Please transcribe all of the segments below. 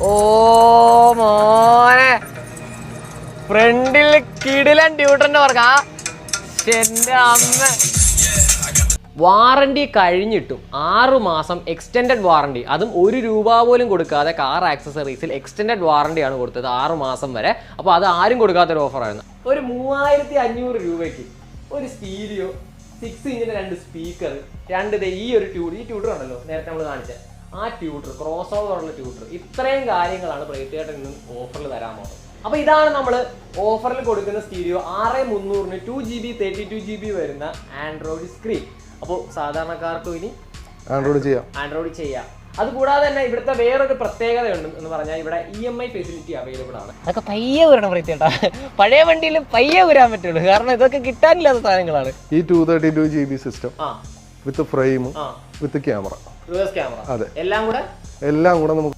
ഓ മോനെ ഫ്രണ്ടിൽ കിടിലൻ ട്യൂട്ടറിന്റെ വർക്കാ. എന്റെ അമ്മ വാറണ്ടി കഴിഞ്ഞിട്ടും 6 മാസം എക്സ്റ്റെൻഡഡ് വാറണ്ടി, അതും ₹1 പോലും കൊടുക്കാതെ കാർ ആക്സസറീസിൽ എക്സ്റ്റെൻഡഡ് വാറണ്ടിയാണ് കൊടുത്തത് 6 മാസം വരെ. അപ്പോൾ അത് ആരും കൊടുക്കാത്തൊരു ഓഫറായിരുന്നു. ഒരു 3500 രൂപയ്ക്ക് ഒരു സ്റ്റീരിയോ, 6 ഇഞ്ചിന്റെ 2 സ്പീക്കർ, ഈ ഒരു ട്യൂട്ടർ ഉണ്ടല്ലോ നേരത്തെ നമ്മൾ കാണിച്ച ആ ട്യൂട്ടർ, ക്രോസ് ഓവറുള്ള ട്യൂട്ടർ, ഇത്രയും കാര്യങ്ങളാണ് പ്രൈറ്റേട്ടൻ ഇന്ന് ഓഫറിൽ തരാൻ പോകുന്നത്. അപ്പൊ ഇതാണ് നമ്മൾ ഓഫറിൽ കൊടുക്കുന്ന സ്റ്റീരിയോ. 6300 2GB 32GB വരുന്ന ആൻഡ്രോയിഡ് സ്ക്രീൻ. അപ്പോൾ സാധാരണക്കാർക്കും ഇനി ആൻഡ്രോയിഡ് ചെയ്യാം. അതുകൂടാതെ തന്നെ ഇവിടുത്തെ വേറൊരു പ്രത്യേകതയുണ്ട് എന്ന് പറഞ്ഞാൽ ഇവിടെ EMI ഫെസിലിറ്റി അവൈലബിൾ ആണ്. അതൊക്കെ പയ്യെ വരണം പ്രത്യേകത, പഴയ വണ്ടിയിൽ പയ്യെ വരാൻ പറ്റുള്ളൂ, കാരണം ഇതൊക്കെ കിട്ടാനില്ലാത്ത സാധനങ്ങളാണ്. ഈ 232GB സിസ്റ്റം വിത്ത് ഫ്രെയിം വിത്ത് ക്യാമറ, റിവേഴ്സ് ക്യാമറ, അതെ, എല്ലാം കൂടെ നമുക്ക്.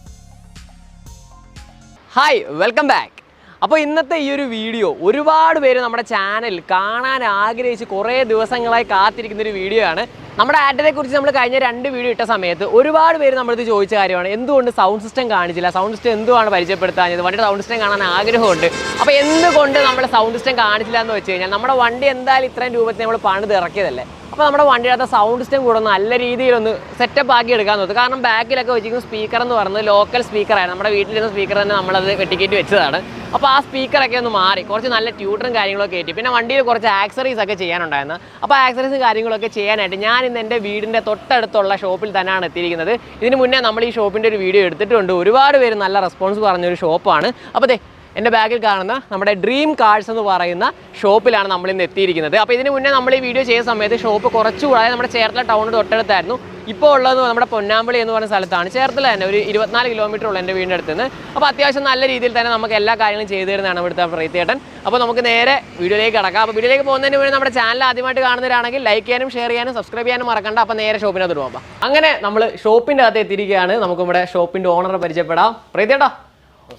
Hi, welcome back. അപ്പോൾ ഇന്നത്തെ ഈ ഒരു വീഡിയോ ഒരുപാട് പേര് നമ്മുടെ ചാനൽ കാണാൻ ആഗ്രഹിച്ച് കുറേ ദിവസങ്ങളായി കാത്തിരിക്കുന്ന ഒരു വീഡിയോ ആണ്. നമ്മുടെ ആഡിനെ കുറിച്ച് നമ്മൾ കഴിഞ്ഞ 2 വീഡിയോ ഇട്ട സമയത്ത് ഒരുപാട് പേര് നമ്മളിത് ചോദിച്ച കാര്യമാണ്, എന്തുകൊണ്ട് സൗണ്ട് സിസ്റ്റം കാണിച്ചില്ല, സൗണ്ട് സിസ്റ്റം എന്തുവാണ് പരിചയപ്പെടുത്താഞ്ഞത്, വണ്ടിയുടെ സൗണ്ട് സിസ്റ്റം കാണാൻ ആഗ്രഹമുണ്ട്. അപ്പോൾ എന്തുകൊണ്ട് നമ്മൾ സൗണ്ട് സിസ്റ്റം കാണിച്ചില്ല എന്ന് വെച്ച് കഴിഞ്ഞാൽ നമ്മുടെ വണ്ടി എന്തായാലും ഇത്രയും രൂപത്തിൽ നമ്മൾ പണിത് ഇറക്കിയതല്ലേ. അപ്പോൾ നമ്മുടെ വണ്ടിയുടെ സൗണ്ട് സിസ്റ്റം കൂടെ നല്ല രീതിയിലൊന്ന് സെറ്റപ്പ് ആക്കി എടുക്കാൻ നോക്കും. കാരണം ബാക്കിലൊക്കെ വെച്ചിരിക്കുന്ന സ്പീക്കർ എന്ന് പറയുന്നത് ലോക്കൽ സ്പീക്കറാണ്, നമ്മുടെ വീട്ടിലിരുന്ന സ്പീക്കർ തന്നെ നമ്മളത് വെട്ടിക്കേറ്റി വെച്ചതാണ്. അപ്പോൾ ആ സ്പീക്കറൊക്കെ ഒന്ന് മാറി കുറച്ച് നല്ല ട്യൂട്ടറും കാര്യങ്ങളൊക്കെ കയറ്റി, പിന്നെ വണ്ടിയിൽ കുറച്ച് ആക്സറീസ് ഒക്കെ ചെയ്യാനുണ്ടായിരുന്നു. അപ്പോൾ ആക്സറീസ് കാര്യങ്ങളൊക്കെ ചെയ്യാനായിട്ട് ഞാൻ ഇന്ന് എൻ്റെ വീടിൻ്റെ തൊട്ടടുത്തുള്ള ഷോപ്പിൽ തന്നെയാണ് എത്തിയിരിക്കുന്നത്. ഇതിന് മുന്നേ നമ്മൾ ഈ ഷോപ്പിൻ്റെ ഒരു വീഡിയോ എടുത്തിട്ടുണ്ട്, ഒരുപാട് പേര് നല്ല റെസ്പോൺസ് പറഞ്ഞൊരു ഷോപ്പാണ്. അപ്പോൾ എൻ്റെ ബാഗിൽ കാണുന്ന നമ്മുടെ ഡ്രീം കാർസ് എന്ന് പറയുന്ന ഷോപ്പിലാണ് നമ്മൾ ഇന്ന് എത്തിയിരിക്കുന്നത്. അപ്പോൾ ഇതിന് മുന്നേ നമ്മൾ ഈ വീഡിയോ ചെയ്യുന്ന സമയത്ത് ഷോപ്പ് കുറച്ചുകൂടാതെ നമ്മുടെ ചേർത്തല ടൗണിന് തൊട്ടടുത്തായിരുന്നു. ഇപ്പോൾ ഉള്ളത് നമ്മുടെ പൊന്നാമ്പളി എന്ന് പറയുന്ന സ്ഥലത്താണ്. ചേർത്തല തന്നെ ഒരു 24 കിലോമീറ്റർ ഉള്ള എൻ്റെ വീടിൻ്റെ അടുത്ത് നിന്ന്. അപ്പോൾ അത്യാവശ്യം നല്ല രീതിയിൽ തന്നെ നമുക്ക് എല്ലാ കാര്യങ്ങളും ചെയ്തു തരുന്നതാണ് ഇവിടുത്തെ പ്രൈത്തേട്ടൻ. അപ്പോൾ നമുക്ക് നേരെ വീഡിയോയിലേക്ക് കിടക്കാം. അപ്പോൾ വീഡിയോയിലേക്ക് പോകുന്നതിന് മുന്നേ നമ്മുടെ ചാനൽ ആദ്യമായിട്ട് കാണുന്നവരാണെങ്കിൽ ലൈക്ക് ചെയ്യാനും ഷെയർ ചെയ്യാനും സബ്സ്ക്രൈബ് ചെയ്യാനും മറക്കണ്ട. അപ്പോൾ നേരെ ഷോപ്പിനകത്ത് പോകാം. അങ്ങനെ നമ്മൾ ഷോപ്പിൻ്റെ അകത്ത് എത്തിയിരിക്കുകയാണ്. നമുക്ക് നമ്മുടെ ഷോപ്പിൻ്റെ ഓണറെ പരിചയപ്പെടാം. പ്രൈത്തേട്ടാ,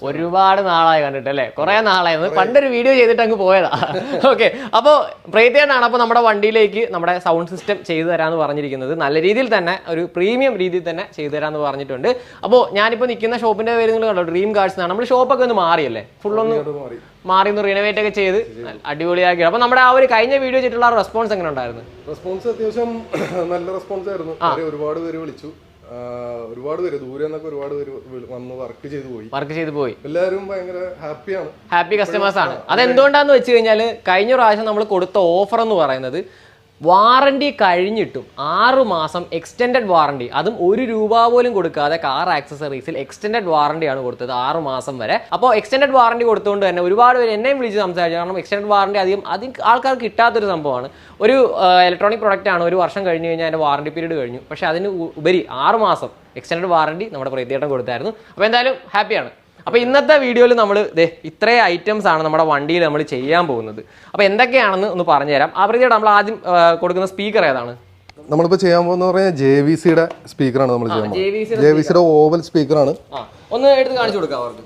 ഒരുപാട് നാളായി കണ്ടിട്ട് അല്ലേ, കുറെ നാളായിരുന്നു, പണ്ടൊരു വീഡിയോ ചെയ്തിട്ട് അങ്ങ് പോയതാ. ഓക്കെ, അപ്പോൾ പ്രൈത്തേട്ടാണ് അപ്പോൾ നമ്മുടെ വണ്ടിയിലേക്ക് നമ്മുടെ സൗണ്ട് സിസ്റ്റം ചെയ്തു തരാമെന്ന് പറഞ്ഞിരിക്കുന്നത്. നല്ല രീതിയിൽ തന്നെ ഒരു പ്രീമിയം രീതിയിൽ തന്നെ ചെയ്തു തരാമെന്ന് പറഞ്ഞിട്ടുണ്ട്. അപ്പോൾ ഞാനിപ്പോൾ നിൽക്കുന്ന ഷോപ്പിന്റെ പേര് നിങ്ങൾ കണ്ടോ, ഡ്രീം കാർസ് എന്നാണ്. നമ്മൾ ഷോപ്പൊക്കെ ഒന്ന് മാറിയല്ലേ, ഫുള്ളൊന്ന് മാറി ഒന്ന് റിനോവേറ്റ് ഒക്കെ ചെയ്ത് അടിപൊളിയാക്കി. അപ്പോൾ നമ്മുടെ ആ ഒരു കഴിഞ്ഞ വീഡിയോ ചെയ്തിട്ടുള്ള റെസ്പോൺസ് എങ്ങനെ ഉണ്ടായിരുന്നു? റെസ്പോൺസ് അത്യാവശ്യം നല്ല റെസ്പോൺസ് ആയിരുന്നു. ഒരുപാട് പേര് വിളിച്ചു, ഒരുപാട് പേര് ദൂരെ നിന്നൊക്കെ ഒരുപാട് പേര് വന്ന് വർക്ക് ചെയ്ത് പോയി. എല്ലാവരും ഭയങ്കര ഹാപ്പി കസ്റ്റമേഴ്സ് ആണ്. അതെന്തുകൊണ്ടാന്ന് വെച്ച് കഴിഞ്ഞാൽ കഴിഞ്ഞ പ്രാവശ്യം നമ്മൾ കൊടുത്ത ഓഫർ എന്ന് പറയുന്നത് വാറണ്ടി കഴിഞ്ഞിട്ടും 6 മാസം എക്സ്റ്റെൻഡഡ് വാറണ്ടി, അതും ₹1 പോലും കൊടുക്കാതെ കാർ ആക്സസറീസിൽ എക്സ്റ്റെൻഡഡ് വാറണ്ടിയാണ് കൊടുത്തത് 6 മാസം വരെ. അപ്പോൾ എക്സ്റ്റെൻഡഡ് വാറണ്ടി കൊടുത്തുകൊണ്ട് തന്നെ ഒരുപാട് പേര് എന്നെയും വിളിച്ച് സംസാരിച്ചു. കാരണം എക്സ്റ്റെൻഡഡ് വാറണ്ടി അധികം ആൾക്കാർക്ക് കിട്ടാത്തൊരു സംഭവമാണ്. ഒരു ഇലക്ട്രോണിക് പ്രൊഡക്റ്റ് ആണ്, 1 വർഷം കഴിഞ്ഞ് കഴിഞ്ഞാൽ അതിൻ്റെ വാറണ്ടി പീരീഡ് കഴിഞ്ഞു. പക്ഷേ അതിന് ഉപരി 6 മാസം എക്സ്റ്റെൻഡഡ് വാറണ്ടി നമ്മുടെ പ്രൈത്തേട്ടൻ കൊടുത്തായിരുന്നു. അപ്പോൾ എന്തായാലും ഹാപ്പിയാണ്. അപ്പോൾ ഇന്നത്തെ വീഡിയോയിൽ നമ്മൾ ഇത്രയും ഐറ്റംസ് ആണ് നമ്മുടെ വണ്ടിയിൽ നമ്മൾ ചെയ്യാൻ പോകുന്നത്. അപ്പോൾ എന്തൊക്കെയാണെന്ന് ഒന്ന് പറഞ്ഞുതരാം. അവരുടെ നമ്മൾ ആദ്യം കൊടുക്കുന്ന സ്പീക്കർ ഏതാണ്? നമ്മളിപ്പോൾ ചെയ്യാൻ പോകുന്ന പറഞ്ഞാൽ JVCയുടെ സ്പീക്കറാണ് നമ്മൾ ചെയ്യാൻ പോകുന്നത്. JVCയുടെ ഓവൽ സ്പീക്കറാണ്. ഒന്ന് എടുത്ത് കാണിച്ചു കൊടുക്കാം അവർക്ക്.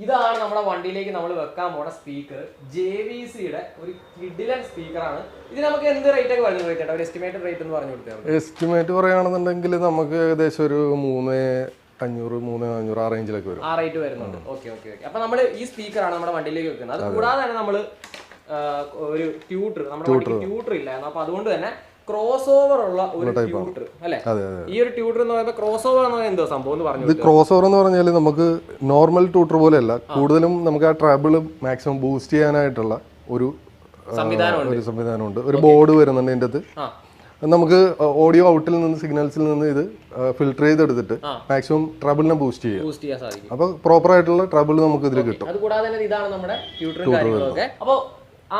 ഇതാണ് നമ്മുടെ വണ്ടിയിലേക്ക് നമ്മൾ വെക്കാൻ പോണ സ്പീക്കർ. JVCയുടെ ഒരു കിഡിലൻ സ്പീക്കറാണ്. ഇത് നമുക്ക് എന്ത് റേറ്റ് ഒക്കെ വരുന്നത്? ഒരു എസ്റ്റിമേറ്റഡ് റേറ്റ് എന്ന് പറഞ്ഞു കൊടുത്താൽ. എസ്റ്റിമേറ്റ് പറയുകയാണെന്നുണ്ടെങ്കിൽ നമുക്ക് ഏകദേശം ഒരു 3500 ആ റേഞ്ചിലൊക്കെ വരും. ആ റേറ്റ് വരുന്നുണ്ട്. ഓക്കെ. അപ്പൊ നമ്മൾ ഈ സ്പീക്കറാണ് നമ്മുടെ വണ്ടിയിലേക്ക് വെക്കുന്നത്. അത് കൂടാതെ തന്നെ നമ്മൾ ഒരു ട്യൂട്ടർ, നമ്മുടെ ട്യൂട്ടർ ഇല്ലായിരുന്നു. അപ്പൊ അതുകൊണ്ട് തന്നെ ക്രോസ് ഓവർ ഉള്ള ഒരു ട്യൂട്ടർ അല്ലേ? ഈ ഒരു ട്യൂട്ടർ എന്ന് പറയുമ്പോൾ ക്രോസ് ഓവർ എന്ന് പറയുന്നത് എന്തോ സംഭവം എന്ന് പറഞ്ഞു. ഇത് ക്രോസ് ഓവർ എന്ന് പറഞ്ഞാൽ നമുക്ക് നോർമൽ ട്യൂട്ടർ പോലെയല്ല, കൂടുതലും നമുക്ക് ആ ട്രബിൾ മാക്സിമം ബൂസ്റ്റ് ചെയ്യാനായിട്ടുള്ള ഒരു സംവിധാനമുണ്ട്. ഒരു ബോർഡ് വരുന്നുണ്ട് ഇതിൻ്റെ അകത്ത്. നമുക്ക് ഓഡിയോ ഔട്ടിൽ നിന്ന് സിഗ്നൽസിൽ നിന്ന് ഇത് ഫിൽട്ടർ ചെയ്തെടുത്തിട്ട് മാക്സിമം ട്രബിളിനെ ബൂസ്റ്റ് ചെയ്യാം. അപ്പൊ പ്രോപ്പർ ആയിട്ടുള്ള ട്രബിൾ നമുക്ക് ഇതിൽ കിട്ടും. അതുകൂടാതെ തന്നെ ഇതാണ് നമ്മുടെ ട്യൂട്ടറും കാര്യങ്ങളൊക്കെ. അപ്പോൾ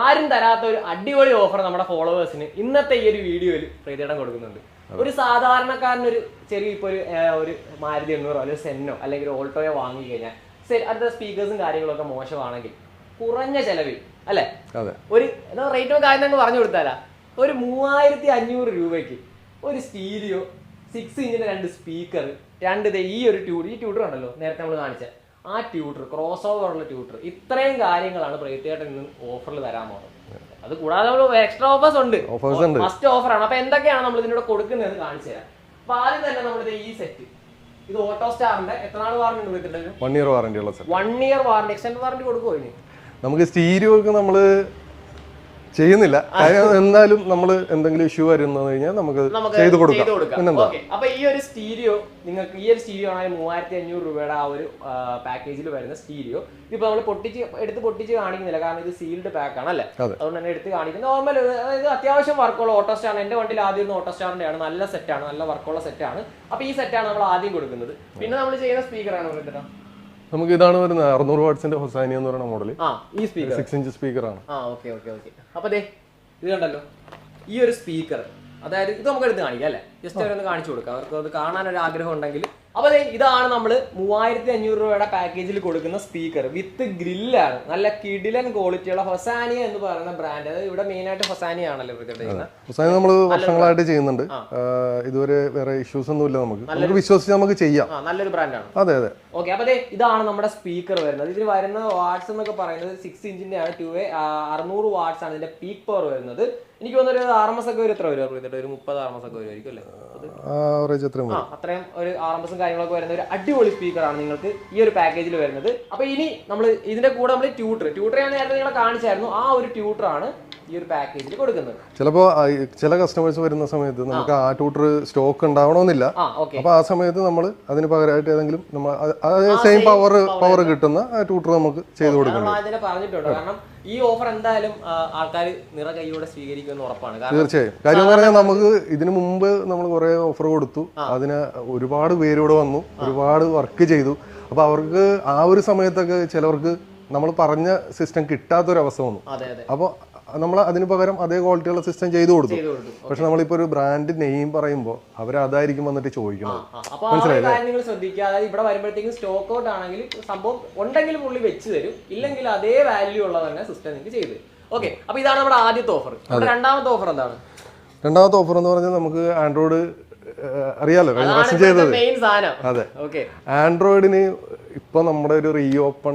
ആരും തരാത്ത ഒരു അടിപൊളി ഓഫർ നമ്മുടെ ഫോളോവേഴ്സിന് ഇന്നത്തെ ഈ ഒരു വീഡിയോയിൽ പ്രൈത്തേട്ടൻ കൊടുക്കുന്നുണ്ട്. ഒരു സാധാരണക്കാരനൊരു ചെറിയ ഇപ്പോൾ ഒരു മാരുതി 800 അല്ലെങ്കിൽ സെന്നോ അല്ലെങ്കിൽ ഒരു ഓൾട്ടോയോ വാങ്ങി കഴിഞ്ഞാൽ അടുത്ത സ്പീക്കേഴ്സും കാര്യങ്ങളൊക്കെ മോശമാണെങ്കിൽ കുറഞ്ഞ ചെലവിൽ അല്ലെ, ഒരു റേറ്റോ കാര്യം പറഞ്ഞു കൊടുത്താലാ ഒരു 3500 രൂപയ്ക്ക് ഒരു സ്റ്റീരിയോ, 6 ഇഞ്ചിന്റെ 2 സ്പീക്കർ, ഈ ഒരു ട്യൂട്ടർ ഉണ്ടല്ലോ നേരത്തെ നമ്മൾ കാണിച്ച ആ ട്യൂട്ടർ, ക്രോസ് ഓവറുള്ള ട്യൂട്ടർ, ഇത്രയും കാര്യങ്ങളാണ് പ്രൈത്തേട്ടൻ ഇന്ന് ഓഫറിൽ തരാൻ പോകുന്നത്. അത് കൂടാതെ നമ്മൾ എക്സ്ട്രാ ഓഫേഴ്സ് ഉണ്ട്, ഫസ്റ്റ് ഓഫറാണ്. അപ്പൊ എന്തൊക്കെയാണ് നമ്മൾ ഇതിനോട് കൊടുക്കുന്നത് കാണിച്ചു തരാം. അപ്പൊ ആദ്യം തന്നെ നമ്മളിത് ഈ സെറ്റ് ഇത് ഓട്ടോ സ്റ്റാറിന്റെ എത്ര നാൾ വാറണ്ടി കൊടുത്തിട്ടുണ്ട്? 1 ഇയർ വാറണ്ടി ഉള്ള set. 1 year warranty. Extend warranty കൊടുക്കുമോ ഇനി? നമുക്ക് സ്റ്റീരിയോക്ക് നമ്മൾ ചെയ്യുന്നില്ല, കാര്യം എന്തായാലും നമ്മൾ എന്തെങ്കിലും ഇഷ്യൂ വരുന്നത് കഴിഞ്ഞാൽ നമുക്ക് ചെയ്ത് കൊടുക്കാം. പിന്നെന്താ. അപ്പൊ ഈ ഒരു സ്റ്റീരിയോ നിങ്ങൾക്ക് ഈ ഒരു സ്റ്റീരിയോ ആണെങ്കിൽ 3500 രൂപയുടെ ആ ഒരു പാക്കേജിൽ വരുന്ന സ്റ്റീരിയോ ഇതിപ്പോ നമ്മൾ പൊട്ടിച്ച് കാണിക്കുന്നില്ല, കാരണം ഇത് സീൽഡ് പാക്ക് ആണ് അല്ലേ, അതുകൊണ്ട് തന്നെ എടുത്ത് കാണിക്കുന്നത് നോർമൽ. അതായത് അത്യാവശ്യം വർക്കുള്ള ഓട്ടോ സ്റ്റാർ. എന്റെ വണ്ടിയിൽ ആദ്യം ഇരുന്ന ഓട്ടോ സ്റ്റാറിന്റെ ആണ്, നല്ല സെറ്റാണ്, നല്ല വർക്കുള്ള സെറ്റാണ്. അപ്പൊ ഈ സെറ്റാണ് നമ്മൾ ആദ്യം കൊടുക്കുന്നത്. പിന്നെ നമ്മൾ ചെയ്യുന്ന സ്പീക്കറാണ് കൊടുത്തിട്ട് നമുക്ക് ഇതാണ് വരുന്നത് 600 വാട്ട്സിന്റെ ഹൊസാനിയ എന്ന് പറയുന്ന മോഡൽ. ഈ സ്പീക്കർ 6 ഇഞ്ച് സ്പീക്കർ ആണ്. അപ്പൊ ഇത് കണ്ടല്ലോ, ഈ ഒരു സ്പീക്കർ, അതായത് ഇത് നമുക്ക് എടുത്ത് കാണിക്കാം അല്ലെ, ജസ്റ്റ് അവരൊന്ന് കാണിച്ചു കൊടുക്കാം, അവർക്ക് അത് കാണാൻ ഒരു ആഗ്രഹം ഉണ്ടെങ്കിൽ. അപ്പൊ ഇതാണ് നമ്മൾ 3500 രൂപയുടെ പാക്കേജിൽ കൊടുക്കുന്ന സ്പീക്കർ വിത്ത് ഗ്രില്ലാണ്. നല്ല കിടിലൻ ക്വാളിറ്റിയുള്ള ഹൊസാനിയ എന്ന് പറയുന്ന ബ്രാൻഡ്. അതായത് ഇവിടെ മെയിൻ ആയിട്ട് ഹൊസാനിയ ആണല്ലോ ഹൊസാനിയ നമ്മൾ വർഷങ്ങളായിട്ട് ചെയ്യുന്നുണ്ട്. ഇതുവരെ വേറെ ഇഷ്യൂസ് ഒന്നും ഇല്ല, നമുക്ക് വിശ്വസിച്ച് നമുക്ക് ചെയ്യാം. നല്ലൊരു ബ്രാൻഡാണ്. അതെ അതെ. ഓക്കെ, അപ്പൊ ഇതാണ് നമ്മുടെ സ്പീക്കർ വരുന്നത്. ഇതിന് വരുന്ന വാട്ട്സ് എന്നൊക്കെ പറയുന്നത് 6 ഇഞ്ചിന്റെ ആണ്. 600 വാട്ട്സ് ആണ് ഇതിന്റെ പീക്ക് പവർ വരുന്നത്. എനിക്ക് തോന്നുന്നു ഒരു RMS ഒക്കെ എത്ര വരും? ഒരു 30 RMS ഒക്കെ വരുമായിരിക്കും അല്ലേ? അത്രയും ഒരു RMS കാര്യങ്ങളൊക്കെ വരുന്ന ഒരു അടിപൊളി സ്പീക്കറാണ് നിങ്ങൾക്ക് ഈ ഒരു പാക്കേജിൽ വരുന്നത്. അപ്പൊ ഇനി നമ്മൾ ഇതിന്റെ കൂടെ നമ്മൾ ട്യൂട്ടർ ഞാൻ നേരത്തെ നിങ്ങളെ കാണിച്ചായിരുന്നു, ആ ഒരു ട്യൂട്ടറാണ് ഈ ഒരു പാക്കേജിൽ കൊടുക്കുന്നത്. ചിലപ്പോ ചില കസ്റ്റമേഴ്സ് വരുന്ന സമയത്ത് നമുക്ക് ആ ട്യൂട്ടർ സ്റ്റോക്ക് ഉണ്ടാവണമെന്നില്ല. അപ്പൊ ആ സമയത്ത് നമ്മൾ അതിന് പകരമായിട്ട് ഏതെങ്കിലും സെയിം പവർ കിട്ടുന്ന ആ ട്യൂട്ടർ നമുക്ക് ചെയ്ത് കൊടുക്കണം. പറഞ്ഞിട്ടുണ്ട്, കാരണം ഈ ഓഫർ എന്തായാലും ആൾക്കാർ നിറ കൈയോടെ സ്വീകരിക്കുമെന്ന് ഉറപ്പാണ്. തീർച്ചയായും. കാര്യം എന്ന് പറഞ്ഞാൽ നമുക്ക് ഇതിനു മുമ്പ് നമ്മൾ കുറെ ഓഫർ കൊടുത്തു, അതിന് ഒരുപാട് പേരോട് വന്നു, ഒരുപാട് വർക്ക് ചെയ്തു. അപ്പൊ അവർക്ക് ആ ഒരു സമയത്തൊക്കെ ചിലവർക്ക് നമ്മൾ പറഞ്ഞ സിസ്റ്റം കിട്ടാത്തൊരവസ്ഥ വന്നു. അപ്പൊ നമ്മൾ അതിന് പകരം അതേ ക്വാളിറ്റിയുള്ള സിസ്റ്റം ചെയ്തു കൊടുത്തു. പക്ഷെ നമ്മളിപ്പോ ഒരു ബ്രാൻഡ് നെയിം പറയുമ്പോൾ അവരതായിരിക്കും വന്നിട്ട് ചോദിക്കണം. നിങ്ങൾ ശ്രദ്ധിക്കുക, അതായത് ഇവിടെ വരുമ്പോഴത്തേക്കും സ്റ്റോക്ക് ഔട്ട് ആണെങ്കിൽ സംഭവം ഉണ്ടെങ്കിൽ പുള്ളി വെച്ച് തരും, ഇല്ലെങ്കിൽ അതേ വാല്യൂ ഉള്ള തന്നെ സിസ്റ്റം നിങ്ങൾക്ക് ചെയ്തു തരും. ഓക്കെ, അപ്പൊ ഇതാണ് നമ്മുടെ ആദ്യത്തെ ഓഫർ. രണ്ടാമത്തെ ഓഫർ എന്താണ്? രണ്ടാമത്തെ ഓഫർ എന്ന് പറഞ്ഞാൽ നമുക്ക് ആൻഡ്രോയിഡ് അറിയാലോ, കഴിഞ്ഞ പ്രാവശ്യം ചെയ്തത്. അതെ, ആൻഡ്രോയിഡിന് ഇപ്പൊ നമ്മുടെ ഒരു റീ ഓപ്പൺ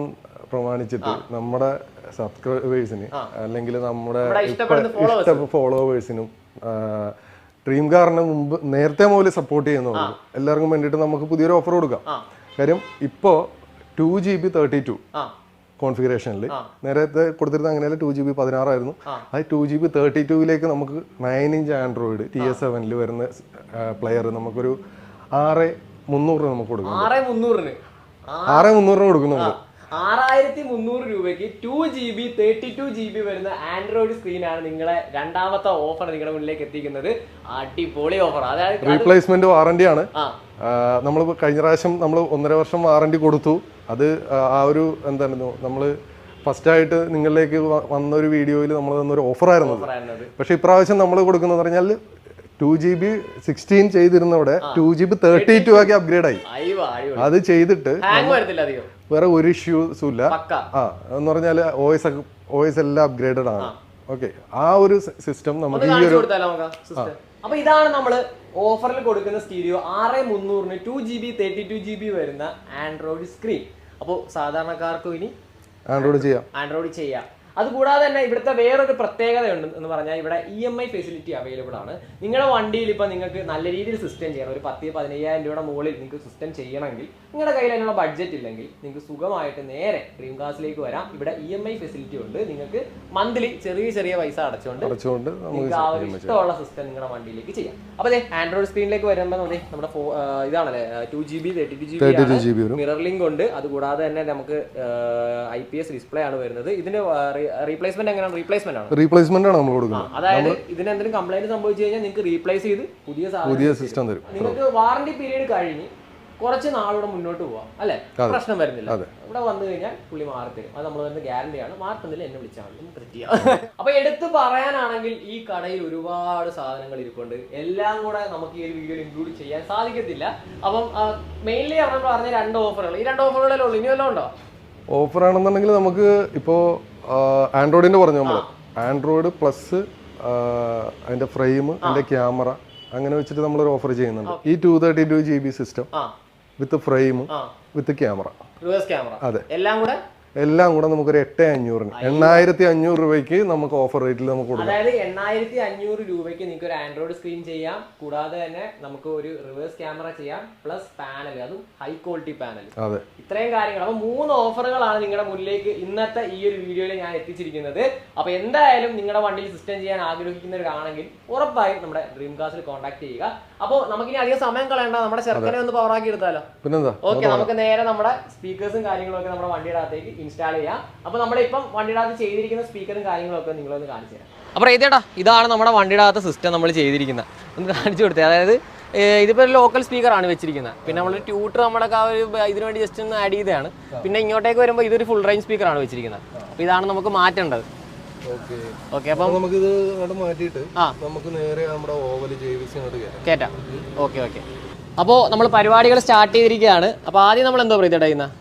പ്രമാണിച്ചിട്ട് നമ്മുടെ സബ്സ്ക്രൈബേഴ്സിന് അല്ലെങ്കിൽ നമ്മുടെ ഫോളോവേഴ്സിനും ഡ്രീം കാറിന് മുമ്പ് നേരത്തെ മുതൽ സപ്പോർട്ട് ചെയ്യുന്നവർക്ക് എല്ലാവർക്കും വേണ്ടിയിട്ട് നമുക്ക് പുതിയൊരു ഓഫർ കൊടുക്കാം. കാര്യം ഇപ്പോ 2GB 32 കോൺഫിഗറേഷനിൽ നേരത്തെ കൊടുത്തിരുന്ന അങ്ങനെയല്ല, 2GB 16 ആയിരുന്നു. അത് 2GB 32ലേക്ക് നമുക്ക് 9 ഇഞ്ച് ആൻഡ്രോയിഡ് TS7 വരുന്ന പ്ലെയർ നമുക്കൊരു 6300 നമുക്ക് കൊടുക്കും. 6300 കൊടുക്കുന്നു. 6300 രൂപയ്ക്ക് 2GB 32GB വരുന്ന ആൻഡ്രോയിഡ് സ്ക്രീനാണ് നിങ്ങളെ രണ്ടാമത്തെ ഓഫർ നിങ്ങളുടെ മുന്നിലേക്ക് എത്തിക്കുന്നത്. അടിപൊളി ഓഫർ. അതായത് റീപ്ലേസ്മെന്റ് വാറണ്ടി ആണ്. നമ്മൾ കഴിഞ്ഞ പ്രാവശ്യം നമ്മൾ 1.5 വർഷം വാറണ്ടി കൊടുത്തു. അത് ആ ഒരു എന്തായിരുന്നു നമ്മൾ ഫസ്റ്റ് ആയിട്ട് നിങ്ങളിലേക്ക് വന്ന ഒരു വീഡിയോയിൽ നമ്മൾ തന്നൊരു ഓഫർ ആയിരുന്നു. പക്ഷെ ഇപ്രാവശ്യം നമ്മൾ കൊടുക്കുന്നത് പറഞ്ഞാൽ 2GB 16 ചെയ്തിരുന്നവിടെ 2GB 32 ആക്കി അപ്ഗ്രേഡ് ആയി. അത് ചെയ്തിട്ട് വേറെ ഒരു ഇഷ്യൂസും ഇല്ല. എന്ന് പറഞ്ഞാൽ OS എല്ലാം അപ്ഗ്രേഡഡ് ആണ്. ഓക്കെ, ആ ഒരു സിസ്റ്റം നമുക്ക് ഈ ഒരു അപ്പൊ ഇതാണ് നമ്മൾ ഓഫറിൽ കൊടുക്കുന്ന സ്റ്റീരിയോ 6300 2GB 32GB വരുന്ന ആൻഡ്രോയിഡ് സ്ക്രീൻ. അപ്പോൾ സാധാരണക്കാർക്കും ഇനി ആൻഡ്രോയിഡ് ചെയ്യാം. അതുകൂടാതെ തന്നെ ഇവിടുത്തെ വേറൊരു പ്രത്യേകതയുണ്ട് എന്ന് പറഞ്ഞാൽ ഇവിടെ EMI ഫെസിലിറ്റി അവൈലബിൾ ആണ്. നിങ്ങളുടെ വണ്ടിയിൽ ഇപ്പോൾ നിങ്ങൾക്ക് നല്ല രീതിയിൽ സിസ്റ്റം ചെയ്യണം, ഒരു 10,000-15,000 രൂപയുടെ മുകളിൽ നിങ്ങൾക്ക് സിസ്റ്റം ചെയ്യണമെങ്കിൽ നിങ്ങളുടെ കയ്യിൽ അതിനുള്ള ബഡ്ജറ്റ് ഇല്ലെങ്കിൽ നിങ്ങൾക്ക് സുഖമായിട്ട് നേരെ ഡ്രീം കാർസിലേക്ക് വരാം. ഇവിടെ EMI ഫെസിലിറ്റി ഉണ്ട്. നിങ്ങൾക്ക് മന്ത്ലി ചെറിയ പൈസ അടച്ചുകൊണ്ട് നിങ്ങൾക്ക് ആ ഒരു ഇഷ്ടമുള്ള സിസ്റ്റം നിങ്ങളുടെ വണ്ടിയിലേക്ക് ചെയ്യാം. അപ്പോൾ അതെ ആൻഡ്രോയിഡ് സ്ക്രീനിലേക്ക് വരുമ്പോൾ നമ്മുടെ ഇതാണല്ലേ 2GB 32GB മിറർ ലിങ്ക് ഉണ്ട്. അതുകൂടാതെ തന്നെ നമുക്ക് IPS ഡിസ്പ്ലേ ആണ് വരുന്നത്. ഇതിന് റീപ്ലേസ്മെന്റ് എങ്ങനെയാണ്? റീപ്ലേസ്മെന്റ് ആണ് നമ്മൾ കൊടുക്കുന്നത്. അതായത് ഇതിന് എന്തെങ്കിലും കംപ്ലൈന്റ് സംഭവിച്ചു കഴിഞ്ഞാൽ നിങ്ങൾക്ക് റീപ്ലേസ് ചെയ്ത് പുതിയ സിസ്റ്റം തരും. നിങ്ങൾക്ക് വാറണ്ടി പീരീഡ് കഴിഞ്ഞ് കുറച്ച് നാളൂടെ മുന്നോട്ട് പോവാം അല്ലെ, പ്രശ്നം വരുന്നില്ല. ഇവിടെ വന്നു കഴിഞ്ഞാൽ പുള്ളി മാറി തരും. അത് നമ്മൾ തന്നെ ഗ്യാരണ്ടിയാണ്. മാർക്കുന്നില്ല എന്നെ വിളിച്ചാൽ മതി. അപ്പൊ എടുത്ത് പറയാനാണെങ്കിൽ ഈ കടയിൽ ഒരുപാട് സാധനങ്ങൾ ഇരിപ്പുണ്ട്. എല്ലാം കൂടെ നമുക്ക് ഈ ഒരു വീഡിയോയിൽ ഇൻക്ലൂഡ് ചെയ്യാൻ സാധിക്കത്തില്ല. അപ്പം മെയിൻലി നമ്മൾ പറഞ്ഞ 2 ഓഫറുകൾ, ഈ 2 ഓഫറുകളല്ലേ ഉള്ളൂ. ഇനി വല്ലതും ഉണ്ടോ? ഓഫർ ആണെന്നുണ്ടെങ്കിൽ നമുക്ക് ഇപ്പോൾ ആൻഡ്രോയിഡിന്റെ പറഞ്ഞു, നമ്മൾ ആൻഡ്രോയിഡ് പ്ലസ് അതിന്റെ ഫ്രെയിം, അതിന്റെ ക്യാമറ അങ്ങനെ വെച്ചിട്ട് നമ്മളൊരു ഓഫർ ചെയ്യുന്നുണ്ട്. ഈ 232GB സിസ്റ്റം വിത്ത് ഫ്രെയിം വിത്ത് ക്യാമറ. അതെ, എല്ലാം കൂടെ എല്ലാം കൂടെ നമുക്കൊരു 8500 8500 രൂപയ്ക്ക് നമുക്ക് ഓഫർ റേറ്റിൽ നമുക്ക് കൊടുക്കാം. അതായത് 8500 രൂപയ്ക്ക് നിങ്ങൾക്ക് ഒരു ആൻഡ്രോയിഡ് സ്ക്രീൻ ചെയ്യാം, കൂടാതെ തന്നെ നമുക്ക് ഒരു റിവേഴ്സ് ക്യാമറ ചെയ്യാം, പ്ലസ് പാനൽ, അതും ഹൈ ക്വാളിറ്റി പാനൽ. അതെ, ഇത്രയും കാര്യങ്ങൾ. അപ്പൊ 3 ഓഫറുകളാണ് നിങ്ങളുടെ മുന്നിലേക്ക് ഇന്നത്തെ ഈ ഒരു വീഡിയോയിൽ ഞാൻ എത്തിച്ചിരിക്കുന്നത്. അപ്പൊ എന്തായാലും നിങ്ങളുടെ വണ്ടിയിൽ സിസ്റ്റം ചെയ്യാൻ ആഗ്രഹിക്കുന്നവരാണെങ്കിൽ ഉറപ്പായും നമ്മുടെ ഡ്രീം കാസ്റ്റിൽ കോൺടാക്ട് ചെയ്യുക. അപ്പോൾ നമുക്കിനി അധികം സമയം കളയണ്ട, നമ്മുടെ ചെറുക്കനെ ഒന്ന് പവറാക്കി എടുത്താലോ? പിന്നെന്താ, ഓക്കെ, നമുക്ക് നേരെ നമ്മുടെ സ്പീക്കേഴ്സും കാര്യങ്ങളൊക്കെ നമ്മുടെ വണ്ടിയുടെ അകത്തേക്ക് ഇൻസ്റ്റാൾ ചെയ്യാം. അപ്പോൾ നമ്മളിപ്പം വണ്ടിയുടെ അകത്ത് ചെയ്തിരിക്കുന്ന സ്പീക്കറും കാര്യങ്ങളൊക്കെ നിങ്ങളൊന്ന് കാണിച്ചു തരാം. അപ്പോൾ ഇതേടാ, ഇതാണ് നമ്മുടെ വണ്ടിയുടെ അകത്ത് സിസ്റ്റം നമ്മൾ ചെയ്തിരിക്കുന്നത്. ഒന്ന് കാണിച്ചു കൊടുത്തേ. അതായത് ഇതിപ്പോൾ ഒരു ലോക്കൽ സ്പീക്കറാണ് വെച്ചിരിക്കുന്നത്. പിന്നെ നമ്മൾ ട്യൂട്ടർ നമ്മുടെ ആ ഒരു ഇതിനു വേണ്ടി ജസ്റ്റ് ഒന്ന് ആഡ് ചെയ്തതാണ്. പിന്നെ ഇങ്ങോട്ടേക്ക് വരുമ്പോൾ ഇതൊരു ഫുൾ റേഞ്ച് സ്പീക്കറാണ് വെച്ചിരിക്കുന്നത്. അപ്പോൾ ഇതാണ് നമുക്ക് മാറ്റേണ്ടത്. ഓക്കെ, അപ്പം നമുക്കിത് മാറ്റിയിട്ട് നമുക്ക് നേരെ നമ്മുടെ ഓവൽ ജെവിസി കേറ്റാം. ഓക്കെ ഓക്കെ, അപ്പോൾ നമ്മൾ പരിപാടികൾ സ്റ്റാർട്ട് ചെയ്തിരിക്കുകയാണ്. അപ്പോൾ ആദ്യം നമ്മൾ എന്തോ പറയുന്നത് ചെയ്യുന്നത്?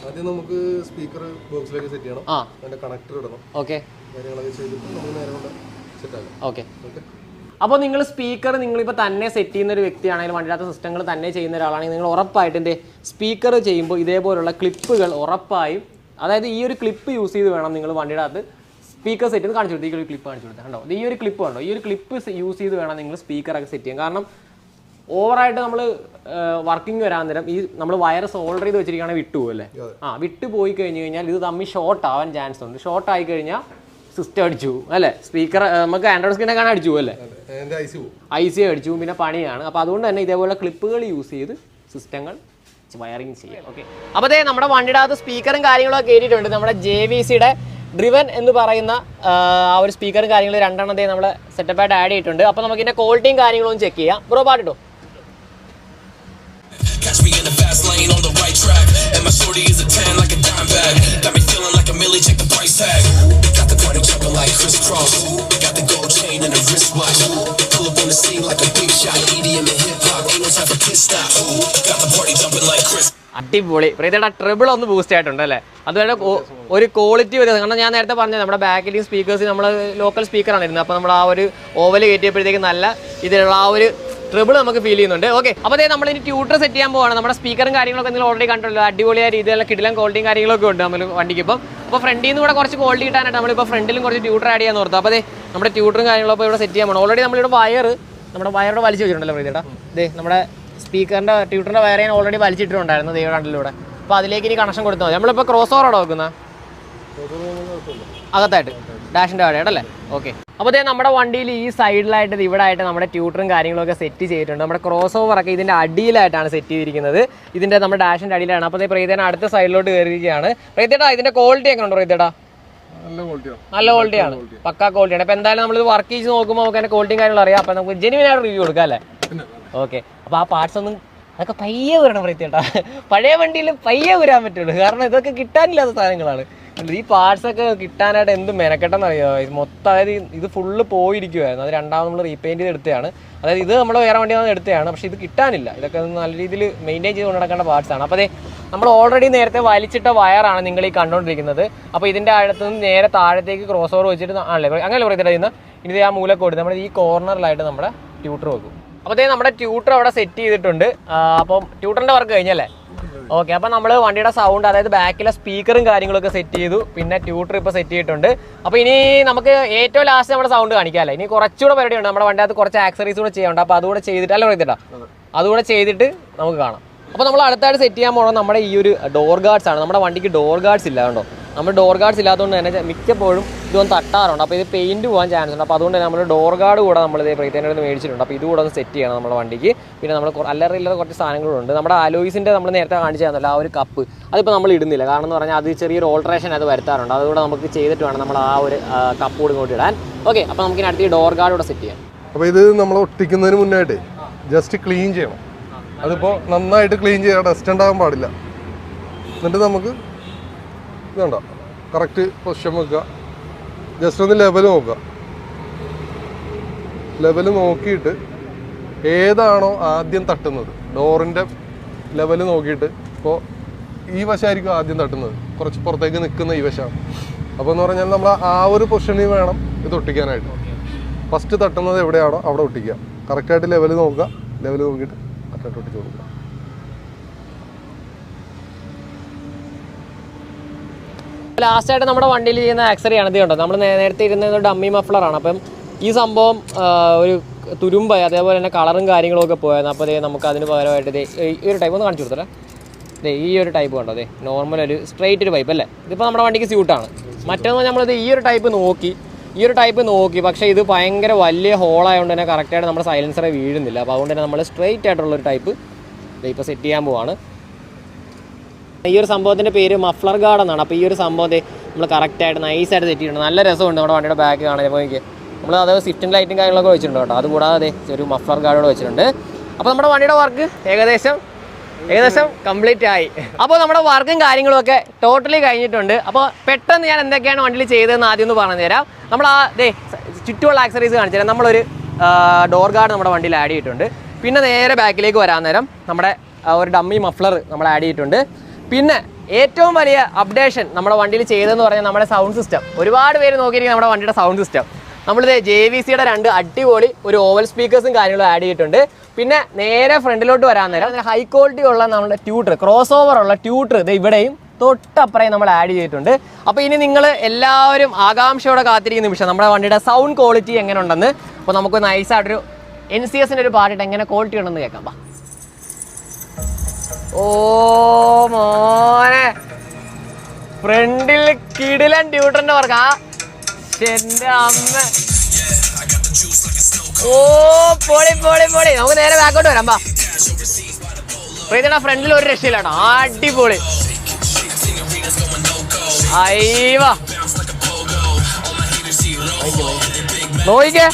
ആദ്യം നമുക്ക് സ്പീക്കർ ബോക്സിലേക്ക് സെറ്റ് ചെയ്യണം, അതിന്റെ കണക്ടർ ഇടണം, ഓക്കെ, കാര്യങ്ങളൊക്കെ ചെയ്തിട്ട് നമുക്ക് നേരെ കൊണ്ട് സെറ്റ് ആക്കാം. ഓക്കെ. അപ്പോൾ നിങ്ങൾ സ്പീക്കർ നിങ്ങളിപ്പോൾ തന്നെ സെറ്റ് ചെയ്യുന്ന ഒരു വ്യക്തിയാണെങ്കിൽ, വണ്ടിയുടെ സിസ്റ്റങ്ങൾ തന്നെ ചെയ്യുന്ന ഒരാളാണെങ്കിൽ നിങ്ങൾ ഉറപ്പായിട്ട് എൻ്റെ സ്പീക്കർ ചെയ്യുമ്പോൾ ഇതേപോലുള്ള ക്ലിപ്പുകൾ ഉറപ്പായും, അതായത് ഈ ഒരു ക്ലിപ്പ് യൂസ് ചെയ്ത് വേണം നിങ്ങൾ വണ്ടിയുടെ അകത്ത് സ്പീക്കർ സെറ്റ് ചെയ്ത് കാണിച്ചു കൊടുത്ത്. ഈ ഒരു ക്ലിപ്പ് കാണിച്ചു കൊടുത്തത് കണ്ടോ, ഈ ഒരു ക്ലിപ്പ് കണ്ടോ, ഈ ഒരു ക്ലിപ്പ് യൂസ് ചെയ്ത് വേണം നിങ്ങൾ സ്പീക്കറൊക്കെ സെറ്റ് ചെയ്യാൻ. കാരണം ഓവറായിട്ട് നമ്മൾ വർക്കിംഗ് വരാൻ നേരം ഈ നമ്മൾ വയർ സോൾഡർ ചെയ്ത് വെച്ചിരിക്കുകയാണെങ്കിൽ വിട്ടുപോകും അല്ലേ? വിട്ടു പോയി കഴിഞ്ഞ് കഴിഞ്ഞാൽ ഇത് തമ്മിൽ ഷോർട്ട് ആവാൻ ചാൻസ് ഉണ്ട്. ഷോർട്ട് ആയി കഴിഞ്ഞാൽ സിസ്റ്റം അടിച്ചു അല്ലേ? സ്പീക്കർ നമുക്ക് ആൻഡ്രോയിഡ് സ്ക്രീനൊക്കെ അടിച്ചു പോകും അല്ലേ? IC അടിച്ചു, പിന്നെ പണിയാണ്. അപ്പോൾ അതുകൊണ്ട് തന്നെ ഇതേപോലെ ക്ലിപ്പുകൾ യൂസ് ചെയ്ത് സിസ്റ്റങ്ങൾ വയറിങ് ചെയ്യാം. ഓക്കെ, അപ്പോൾ അതേ നമ്മുടെ വണ്ടിയുടെ അകത്ത് സ്പീക്കറും കാര്യങ്ങളൊക്കെ കയറ്റിയിട്ടുണ്ട്. നമ്മുടെ JVCയുടെ ഡ്രിവൻ എന്ന് പറയുന്ന ആ ഒരു സ്പീക്കറും കാര്യങ്ങളും 2 എണ്ണത്തെ നമ്മൾ സെറ്റപ്പായിട്ട് ആഡ് ചെയ്തിട്ടുണ്ട്. അപ്പോൾ നമുക്ക് ഇതിൻ്റെ ക്വാളിറ്റിയും കാര്യങ്ങളും ചെക്ക് ചെയ്യാം. Bro പാട്ടിട്ടോ. Catch me in the fast lane on the right track, and my shorty is a 10 like a dime bag. Got me feeling like a milli, check the price tag. Got the party jumping like crisscross. Got the gold chain and the wristwatch. Pull up on the scene like a big shot. EDM and hip hop, ain't no time for pit stops. Got the party jumping like Chris. അടിപൊളി. പ്രീതിയുടെ ട്രിബിൾ ഒന്ന് boost ആയിട്ടുണ്ട് അല്ലേ? അതുപോലെ ഒരു quality വ്യത്യാസം. കാരണം ഞാൻ നേരത്തെ പറഞ്ഞത് നമ്മുടെ ബാക്കിലും സ്പീക്കേഴ്സ് നമ്മൾ ലോക്കൽ സ്പീക്കറാണ് ഇരുന്നത്. അപ്പോൾ നമ്മൾ ആ ഒരു ഓവൽ കയറ്റിയപ്പോഴത്തേക്ക് നല്ല ഇതിലുള്ള ആ ഒരു ട്രിബിൾ നമുക്ക് ഫീൽ ചെയ്യുന്നുണ്ട്. ഓക്കെ, അപ്പോൾ അതേ നമ്മളിനി ട്യൂട്ടർ സെറ്റ് ചെയ്യാൻ പോവാണ്. നമ്മുടെ സ്പീക്കറും കാര്യങ്ങളൊക്കെ നിങ്ങൾ ഓൾറെഡി കണ്ടല്ലോ. അടിപൊളിയായ രീതിയിലുള്ള കിടിലൻ ക്വാളിറ്റിയും കാര്യങ്ങളൊക്കെ ഉണ്ട് നമ്മൾ വണ്ടിക്ക് ഇപ്പം. അപ്പോൾ ഫ്രണ്ടിൽ നിന്ന് കൂടെ കുറച്ച് ക്വാളിറ്റി കിട്ടാനായിട്ട് നമ്മളിപ്പോൾ ഫ്രണ്ടിലും കുറച്ച് ട്യൂട്ടർ ആഡ് ചെയ്യാൻ ഓർത്തു. അപ്പോൾ അതേ നമ്മുടെ ട്യൂട്ടറും കാര്യങ്ങളൊക്കെ ഇവിടെ സെറ്റ് ചെയ്യാൻ പോകണം. ഓൾറെഡി നമ്മളിവിടെ നമ്മുടെ വയറോടെ വലിച്ചു വെച്ചിട്ടുണ്ടല്ലോ പ്രീതിയുടെ. ഇതേ നമ്മുടെ സ്പീക്കറിൻ്റെ ട്യൂട്ടറിൻ്റെ വയർ ഞാൻ ഓൾറെഡി വലിച്ചിട്ടുണ്ടായിരുന്നു ദൈവകണ്ടിലൂടെ. അപ്പോൾ അതിലേക്ക് ഇനി കണക്ഷൻ കൊടുത്താൽ മതി. നമ്മളിപ്പോൾ ക്രോസ് ഓവറോടെ വെക്കുന്നത് അകത്തായിട്ട് ഡാഷിൻ്റെ അവിടെയായിട്ടല്ലേ? ഓക്കെ, അപ്പോൾ അതേ നമ്മുടെ വണ്ടിയിൽ ഈ സൈഡിലായിട്ട് ഇവിടെ ആയിട്ട് നമ്മുടെ ട്യൂട്ടറും കാര്യങ്ങളൊക്കെ സെറ്റ് ചെയ്തിട്ടുണ്ട്. നമ്മുടെ ക്രോസ് ഓവറൊക്കെ ഇതിൻ്റെ അടിയിലായിട്ടാണ് സെറ്റ് ചെയ്തിരിക്കുന്നത്. ഇതിൻ്റെ നമ്മുടെ ഡാഷിൻ്റെ അടിയിലാണ്. അപ്പോൾ അതേ പ്രീതേന അടുത്ത സൈഡിലോട്ട് കയറിയിരിക്കുകയാണ്. പ്രീതേട്ടാ ഇതിൻ്റെ ക്വാളിറ്റി എങ്ങനെ ഉണ്ട് പ്രീതേട്ടാ? നല്ല ക്വാളിറ്റിയാണ്, പക്കാ ക്വാളിറ്റിയാണ്. അപ്പോൾ എന്തായാലും നമ്മളിത് വർക്ക് ചെയ്ത് നോക്കുമ്പോൾ നമുക്ക് അതിൻ്റെ ക്വാളിറ്റിയും കാര്യങ്ങളും അറിയാം. അപ്പോൾ നമുക്ക് ജെന്യുവിനായിട്ട് റിവ്യൂ കൊടുക്കാം അല്ലേ? ഓക്കെ, അപ്പോൾ ആ പാർട്സ് ഒന്നും അതൊക്കെ പയ്യെ വരണം പ്രീതിയേട്ടാ. പഴയ വണ്ടിയിൽ പയ്യെ വരാൻ പറ്റുള്ളൂ. കാരണം ഇതൊക്കെ കിട്ടാനില്ലാത്ത സാധനങ്ങളാണ്. ഈ പാർട്സൊക്കെ കിട്ടാനായിട്ട് എന്ത് മെനക്കെട്ടെന്ന് അറിയാമോ? മൊത്തം അതായത് ഇത് ഫുള്ള് പോയിരിക്കുമായിരുന്നു. അത് രണ്ടാമത് നമ്മൾ റീപെയിൻറ്റ് ചെയ്ത് എടുത്തതാണ്. അതായത് ഇത് നമ്മൾ വേറെ വണ്ടിയിൽ നിന്ന് എടുത്തതാണ്. പക്ഷേ ഇത് കിട്ടാനില്ല. ഇതൊക്കെ നല്ല രീതിയിൽ മെയിൻറ്റെയിൻ ചെയ്ത് നടക്കേണ്ട പാർട്സാണ്. അപ്പോൾ അതേ നമ്മൾ ഓൾറെഡി നേരത്തെ വലിച്ചിട്ട വയറാണ് നിങ്ങൾ ഈ കണ്ടുകൊണ്ടിരിക്കുന്നത്. അപ്പോൾ ഇതിൻ്റെ അടുത്തുനിന്ന് നേരെ താഴത്തേക്ക് ക്രോസ് ഓവർ വെച്ചിട്ട് ആണല്ലേ അങ്ങനെയല്ലേ പ്രീതിയേട്ടാ? ഇനി ആ മൂല കൊടുത്ത് നമ്മൾ ഈ കോർണറിലായിട്ട് നമ്മുടെ ട്യൂട്ടർ വെക്കും. അപ്പോൾ അതേ നമ്മുടെ ട്യൂട്ടർ അവിടെ സെറ്റ് ചെയ്തിട്ടുണ്ട്. അപ്പം ട്യൂട്ടറിൻ്റെ വർക്ക് കഴിഞ്ഞല്ലേ? ഓക്കെ, അപ്പോൾ നമ്മൾ വണ്ടിയുടെ സൗണ്ട്, അതായത് ബാക്കിലെ സ്പീക്കറും കാര്യങ്ങളൊക്കെ സെറ്റ് ചെയ്തു. പിന്നെ ട്യൂട്ടർ ഇപ്പോൾ സെറ്റ് ചെയ്തിട്ടുണ്ട്. അപ്പോൾ ഇനി നമുക്ക് ഏറ്റവും ലാസ്റ്റ് നമ്മുടെ സൗണ്ട് കാണിക്കാമല്ലേ? ഇനി കുറച്ചുകൂടെ പരിപാടിയുണ്ട്. നമ്മുടെ വണ്ടിയകത്ത് കുറച്ച് ആക്സറീസ് കൂടെ ചെയ്യാനുണ്ട്. അപ്പോൾ അതുകൂടെ ചെയ്തിട്ട് അല്ല പറയത്തിട്ടാ, അതുകൂടെ ചെയ്തിട്ട് നമുക്ക് കാണാം. അപ്പോൾ നമ്മൾ അടുത്തായിട്ട് സെറ്റ് ചെയ്യാൻ പോകുന്നത് നമ്മുടെ ഈ ഒരു ഡോർ ഗാർഡ്സ് ആണ്. നമ്മുടെ വണ്ടിക്ക് ഡോർ ഗാർഡ്സ് ഇല്ല കണ്ടോ. നമ്മൾ ഡോർ ഗാർഡ്സ് ഇല്ലാത്തതുകൊണ്ട് തന്നെ മിക്കപ്പോഴും ഇതൊന്ന് തട്ടാറുണ്ട്. അപ്പോൾ ഇത് പെയിൻറ്റ് പോകാൻ ചാൻസ് ഉണ്ട്. അപ്പോൾ അതുകൊണ്ട് തന്നെ നമ്മൾ ഡോർ ഗാർഡ് കൂടെ നമ്മളിത് പ്രീതേൻ്റെ അടുത്ത് മേടിച്ചിട്ടുണ്ട്. അപ്പോൾ ഇതുകൂടെ ഒന്ന് സെറ്റ് ചെയ്യണം നമ്മുടെ വണ്ടിക്ക്. പിന്നെ നമ്മൾ അല്ലറ ഇല്ലാത്ത കുറച്ച് സാധനങ്ങളുണ്ട്. നമ്മുടെ അലോയ്സിൻ്റെ നമ്മൾ നേരത്തെ കാണിച്ചു തന്നല്ലോ ആ ഒരു കപ്പ്, അതിപ്പോൾ നമ്മൾ ഇടുന്നില്ല. കാരണം എന്ന് പറഞ്ഞാൽ അത് ചെറിയൊരു ഓൾട്രേഷൻ അത് വരുത്താറുണ്ട്. അതുകൂടെ നമുക്ക് ചെയ്തിട്ട് വേണം നമ്മൾ ആ ഒരു കപ്പ് കൂടി ഇങ്ങോട്ട് ഇടാൻ. ഓക്കെ, അപ്പോൾ നമുക്ക് അടുത്ത് ഈ ഡോർ ഗാർഡ് കൂടെ സെറ്റ് ചെയ്യാം. അപ്പോൾ ഇത് നമ്മൾ ഒട്ടിക്കുന്നതിന് മുന്നായിട്ട് ജസ്റ്റ് ക്ലീൻ ചെയ്യണം. അതിപ്പോൾ നന്നായിട്ട് ക്ലീൻ ചെയ്യുക, ഡസ്റ്റ് ഉണ്ടാകാൻ പാടില്ല. എന്നിട്ട് നമുക്ക് ഇതുണ്ടോ കറക്റ്റ് പൊസിഷൻ വെക്കുക. ജസ്റ്റ് ഒന്ന് ലെവൽ നോക്കുക. ലെവൽ നോക്കിയിട്ട് ഏതാണോ ആദ്യം തട്ടുന്നത്, ഡോറിൻ്റെ ലെവൽ നോക്കിയിട്ട്, ഇപ്പോൾ ഈ വശമായിരിക്കും ആദ്യം തട്ടുന്നത്, കുറച്ച് പുറത്തേക്ക് നിൽക്കുന്ന ഈ വശമാണ്. അപ്പോൾ എന്ന് പറഞ്ഞാൽ നമ്മൾ ആ ഒരു പൊസിഷനിൽ വേണം ഇത് ഒട്ടിക്കാനായിട്ട്. ഫസ്റ്റ് തട്ടുന്നത് എവിടെയാണോ അവിടെ ഒട്ടിക്കുക. കറക്റ്റായിട്ട് ലെവൽ നോക്കുക. ലെവൽ നോക്കിയിട്ട് കറക്റ്റായിട്ട് ഒട്ടിച്ച് കൊടുക്കുക. ലാസ്റ്റായിട്ട് നമ്മുടെ വണ്ടിയിൽ ചെയ്യുന്ന ആക്സറിയാണ് ഇത് കണ്ടോ. നമ്മൾ നേരത്തെ ഇരുന്നത് ഡമ്മി മഫ്ലറാണ്. അപ്പം ഈ സംഭവം ഒരു തുരുമ്പായി, അതേപോലെ തന്നെ കളറും കാര്യങ്ങളൊക്കെ പോയായിരുന്നു. അപ്പോൾ നമുക്ക് അതിന് പകരമായിട്ട് ഈ ഒരു ടൈപ്പ് ഒന്ന് കാണിച്ചു കൊടുത്തല്ലേ. ഈ ഒരു ടൈപ്പ് കണ്ടോ, അതെ നോർമൽ ഒരു സ്ട്രൈറ്റ് ഒരു പൈപ്പ് അല്ലേ. ഇതിപ്പോൾ നമ്മുടെ വണ്ടിക്ക് സ്യൂട്ടാണ്. മറ്റൊന്ന് നമ്മളിത് ഈ ഒരു ടൈപ്പ് നോക്കി പക്ഷേ ഇത് ഭയങ്കര വലിയ ഹോളായതുകൊണ്ട് തന്നെ കറക്റ്റായിട്ട് നമ്മുടെ സൈലൻസറെ വീഴുന്നില്ല. അപ്പോൾ അതുകൊണ്ട് തന്നെ നമ്മൾ സ്ട്രൈറ്റ് ആയിട്ടുള്ളൊരു ടൈപ്പ് ഇപ്പോൾ സെറ്റ് ചെയ്യാൻ പോവാണ്. ഈ ഒരു സംഭവത്തിൻ്റെ പേര് മഫ്ലർ ഗാർഡ് എന്നാണ്. അപ്പോൾ ഈ ഒരു സംഭവത്തെ നമ്മൾ കറക്റ്റായിട്ട് നൈസായിട്ട് സെറ്റ് ചെയ്തിട്ടുണ്ട്. നല്ല രസമുണ്ട് നമ്മുടെ വണ്ടിയുടെ ബാക്ക് കാണാൻ. അപ്പോൾ എനിക്ക് നമ്മൾ അത് സ്വിഫ്റ്റും ലൈറ്റും കാര്യങ്ങളൊക്കെ വെച്ചിട്ടുണ്ട് കേട്ടോ. അതുകൂടാതെ ഒരു മഫ്ലർ ഗാർഡോടെ വെച്ചിട്ടുണ്ട്. അപ്പോൾ നമ്മുടെ വണ്ടിയുടെ വർക്ക് ഏകദേശം കംപ്ലീറ്റ് ആയി. അപ്പോൾ നമ്മുടെ വർക്കും കാര്യങ്ങളും ഒക്കെ ടോട്ടലി കഴിഞ്ഞിട്ടുണ്ട്. അപ്പോൾ പെട്ടെന്ന് ഞാൻ എന്തൊക്കെയാണ് വണ്ടിയിൽ ചെയ്തതെന്ന് ആദ്യം ഒന്ന് പറഞ്ഞു തരാം. നമ്മൾ ചുറ്റുമുള്ള ആക്സറീസ് കാണിച്ചു തരാം. നമ്മളൊരു ഡോർ ഗാർഡ് നമ്മുടെ വണ്ടിയിൽ ആഡ് ചെയ്തിട്ടുണ്ട്. പിന്നെ നേരെ ബാക്കിലേക്ക് വരാൻ നേരം നമ്മുടെ ഒരു ഡമ്മി മഫ്ലർ നമ്മൾ ആഡ് ചെയ്തിട്ടുണ്ട്. പിന്നെ ഏറ്റവും വലിയ അപ്ഡേഷൻ നമ്മുടെ വണ്ടിയിൽ ചെയ്തതെന്ന് പറഞ്ഞാൽ നമ്മുടെ സൗണ്ട് സിസ്റ്റം. ഒരുപാട് പേര് നോക്കിയിരിക്കും നമ്മുടെ വണ്ടിയുടെ സൗണ്ട് സിസ്റ്റം. നമ്മളിത് JVCയുടെ 2 അടിപൊളി ഒരു ഓവൽ സ്പീക്കേഴ്സും കാര്യങ്ങളും ആഡ് ചെയ്തിട്ടുണ്ട്. പിന്നെ നേരെ ഫ്രണ്ടിലോട്ട് വരാൻ നേരം ഹൈ ക്വാളിറ്റി ഉള്ള നമ്മുടെ ട്യൂട്ടർ, ക്രോസ് ഓവർ ഉള്ള ട്യൂട്ടർ ഇത് ഇവിടെയും തൊട്ടപ്പുറയും നമ്മൾ ആഡ് ചെയ്തിട്ടുണ്ട്. അപ്പോൾ ഇനി നിങ്ങൾ എല്ലാവരും ആകാംക്ഷയോടെ കാത്തിരിക്കുന്ന നിമിഷം നമ്മുടെ വണ്ടിയുടെ സൗണ്ട് ക്വാളിറ്റി എങ്ങനെ ഉണ്ടെന്ന്. അപ്പോൾ നമുക്ക് നൈസായിട്ടൊരു NCSൻ്റെ ഒരു പാട്ടിട്ട് എങ്ങനെ ക്വാളിറ്റി ഉണ്ടെന്ന് കേൾക്കാം. ഓ മോനെ, ഫ്രണ്ടിൽ കിടിലൻ ട്യൂട്ടറിന്റെ വർക്കാ. എന്റെ അമ്മ, ഓ പൊളി. നമുക്ക് നേരെ ബാക്കോട്ട് വരാം. പ്രീതിയുടെ ഫ്രണ്ടിൽ ഒരു രക്ഷയില്ല കേട്ടോ, അടിപൊളി. അയ്യവാ നോക്കിക്കേ,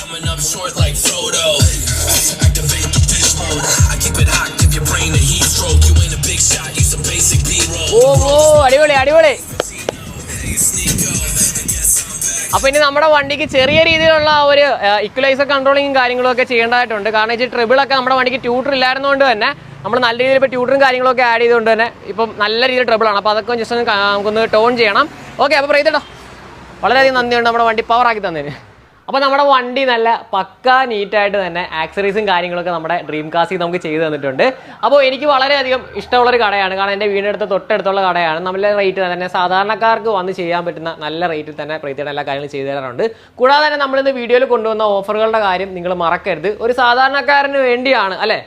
ഓ അടിപൊളി. അപ്പോൾ ഇനി നമ്മുടെ വണ്ടിക്ക് ചെറിയ രീതിയിലുള്ള ഒരു ഇക്വലൈസർ കൺട്രോളിങ്ങും കാര്യങ്ങളും ഒക്കെ ചെയ്യേണ്ടതായിട്ടുണ്ട്. കാരണം വെച്ചാൽ ട്രിബിളൊക്കെ നമ്മുടെ വണ്ടിക്ക് ട്യൂട്ടർ ഇല്ലായിരുന്നതുകൊണ്ട് തന്നെ നമ്മൾ നല്ല രീതിയിൽ ഇപ്പോൾ ട്യൂട്ടറും കാര്യങ്ങളൊക്കെ ആഡ് ചെയ്തുകൊണ്ട് തന്നെ ഇപ്പം നല്ല രീതിയിൽ ട്രിബിളാണ്. അപ്പോൾ അതൊക്കെ ജസ്റ്റ് ഒന്ന് നമുക്കൊന്ന് ടോൺ ചെയ്യണം. ഓക്കെ, അപ്പോൾ പ്രീതിട്ടോ വളരെയധികം നന്ദിയുണ്ട് നമ്മുടെ വണ്ടി പവറാക്കി തന്നതിന്. അപ്പോൾ നമ്മുടെ വണ്ടി നല്ല പക്കാ നീറ്റായിട്ട് തന്നെ ആക്സറീസും കാര്യങ്ങളൊക്കെ നമ്മുടെ ഡ്രീം കാസിൽ നമുക്ക് ചെയ്തു തന്നിട്ടുണ്ട്. അപ്പോൾ എനിക്ക് വളരെയധികം ഇഷ്ടമുള്ളൊരു കടയാണ്. കാരണം എൻ്റെ വീടിനടുത്ത് തൊട്ടടുത്തുള്ള കടയാണ്. നല്ല റേറ്റ് തന്നെ സാധാരണക്കാർക്ക് വന്ന് ചെയ്യാൻ പറ്റുന്ന നല്ല റേറ്റിൽ തന്നെ പ്രീതിയുടെ എല്ലാ കാര്യങ്ങളും ചെയ്തു തരാറുണ്ട്. കൂടാതെ തന്നെ നമ്മളിന്ന് വീഡിയോയിൽ കൊണ്ടുവന്ന ഓഫറുകളുടെ കാര്യം നിങ്ങൾ മറക്കരുത്. ഒരു സാധാരണക്കാരന് വേണ്ടിയാണ് അല്ലേ,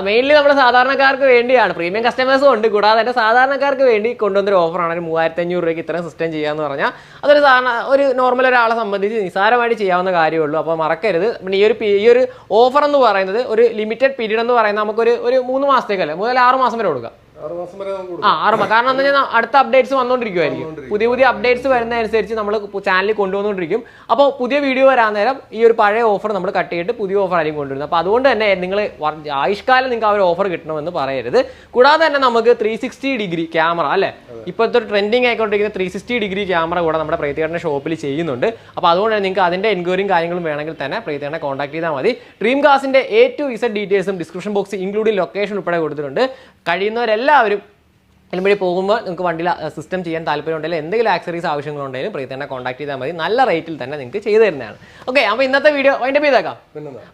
മെയിൻലി നമ്മൾ സാധാരണക്കാർക്ക് വേണ്ടിയാണ്. പ്രീമിയം കസ്റ്റമേഴ്സും ഉണ്ട്. കൂടാതെ തന്നെ സാധാരണക്കാർക്ക് വേണ്ടി കൊണ്ടുവന്നൊരു ഓഫറാണ്. ഒരു 3500 രൂപയ്ക്ക് ഇത്രയും സിസ്റ്റം ചെയ്യാന്ന് പറഞ്ഞാൽ അതൊരു നോർമൽ ഒരാളെ സംബന്ധിച്ച് നിസ്സാരമായിട്ട് ചെയ്യാവുന്ന കാര്യമുള്ളൂ. അപ്പോൾ മറക്കരുത്. പിന്നെ ഈ ഒരു ഓഫർ എന്ന് പറയുന്നത് ഒരു ലിമിറ്റഡ് പീരീഡ് എന്ന് പറയുന്നത് നമുക്കൊരു 3 മാസത്തേക്കല്ലേ, 6 മാസം വരെ കൊടുക്കാം. 6 മാസം. കാരണം എന്താ വെച്ചാൽ അടുത്ത അപ്ഡേറ്റ്സ് വന്നുകൊണ്ടിരിക്കുമായിരിക്കും. പുതിയ അപ്ഡേറ്റ്സ് വരുന്നതനുസരിച്ച് നമ്മൾ ചാനലിൽ കൊണ്ടുവന്നുകൊണ്ടിരിക്കും. അപ്പോൾ പുതിയ വീഡിയോ വരാൻ നേരം ഈ ഒരു പഴയ ഓഫർ നമ്മൾ കട്ട് ചെയ്തിട്ട് പുതിയ ഓഫർ ആയിരിക്കും കൊണ്ടുവരുന്നത്. അപ്പോൾ അതുകൊണ്ട് തന്നെ നിങ്ങൾ ആയുഷ്കാലം നിങ്ങൾക്ക് ആ ഒരു ഓഫർ കിട്ടണമെന്ന് പറയരുത്. കൂടാതെ തന്നെ നമുക്ക് 360 ഡിഗ്രി ക്യാമറ അല്ലേ, ഇപ്പോഴത്തെ ഒരു ട്രെൻഡിങ് ആയിക്കൊണ്ടിരിക്കുന്ന 360 ഡിഗ്രി ക്യാമറ കൂടെ നമ്മുടെ പ്രീതിയുടെ ഷോപ്പിൽ ചെയ്യുന്നുണ്ട്. അപ്പോൾ അതുകൊണ്ട് തന്നെ നിങ്ങൾക്ക് അതിൻ്റെ എൻക്വയറിയും കാര്യങ്ങളും വേണമെങ്കിൽ തന്നെ പ്രീതിയെ കോൺടാക്ട് ചെയ്താൽ മതി. ഡ്രീം കാസിൻ്റെ A to Z ഡീറ്റെയിൽസും ഡിസ്ക്രിപ്ഷൻ ബോക്സ് ഇൻക്ലൂഡിംഗ് ലൊക്കേഷൻ ഉൾപ്പെടെ കൊടുത്തിട്ടുണ്ട്. കഴിയുന്നവരെല്ലാവരും എലുമ്പടി പോകുമ്പോൾ നിങ്ങൾക്ക് വണ്ടിയിൽ സിസ്റ്റം ചെയ്യാൻ താല്പര്യമുണ്ടെങ്കിൽ എന്തെങ്കിലും ആക്സറീസ് ആവശ്യങ്ങളുണ്ടെങ്കിലും പ്രീതിയെ കോൺടാക്ട് ചെയ്താൽ മതി. നല്ല റേറ്റിൽ തന്നെ നിങ്ങൾക്ക് ചെയ്തു തരുന്നതാണ്. ഓക്കെ, അപ്പോൾ ഇന്നത്തെ വീഡിയോ വൈൻഡപ്പ് ചെയ്തേക്കാം.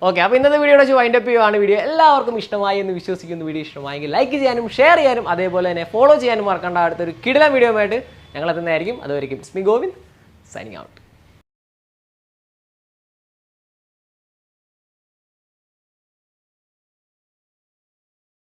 ഓക്കെ, അപ്പോൾ ഇന്നത്തെ വീഡിയോ വെച്ച് വൈൻഡപ്പ് ചെയ്യുകയാണ്. വീഡിയോ എല്ലാവർക്കും ഇഷ്ടമായി എന്ന് വിശ്വസിക്കുന്നു. വീഡിയോ ഇഷ്ടമായെങ്കിൽ ലൈക്ക് ചെയ്യാനും ഷെയർ ചെയ്യാനും അതേപോലെ തന്നെ ഫോളോ ചെയ്യാനും മറക്കേണ്ട. അടുത്തൊരു കിടിലൻ വീഡിയോ ആയിട്ട് ഞങ്ങൾ എത്തുന്നതായിരിക്കും. അതുവരെയും സ്മി ഗോവിന്ദ് സൈനിങ് ഔട്ട്.